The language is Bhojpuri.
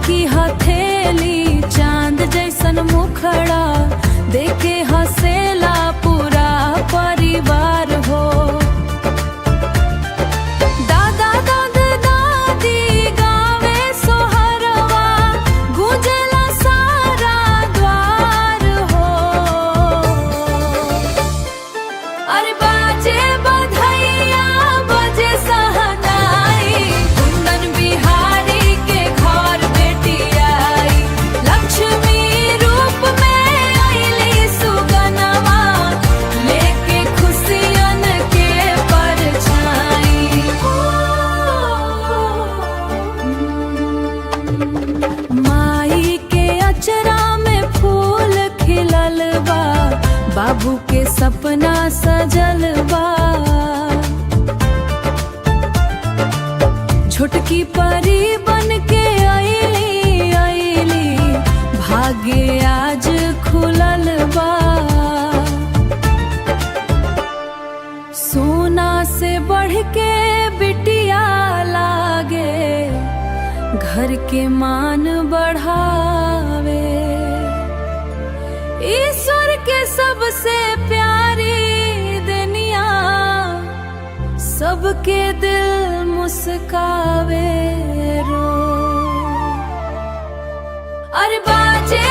की हथेली चांद जैसन मुखड़ा देखे हसेला पूरा परिवार हो। दादा दादा दादी गावे सोहरवा गुंजला सारा द्वार हो। अरे बाजे बधैया बजे सहनाई कुंदन बिहारी के घर बेटी आई। लक्ष्मी रूप में आईली सुगनमा लेके खुशियन के परछाई। माई के अचरा में फूल खिलल बा बाबू के सपना सजल बा। छोटकी परी बन के आईली आईली भाग्य आज खुलल बा। सोना से बढ़ के बिटिया लागे घर के मान बढ़ावे। ईश्वर के सबसे प्यारी दुनिया सबके दिल मुस्कावे रो। अरे बाजे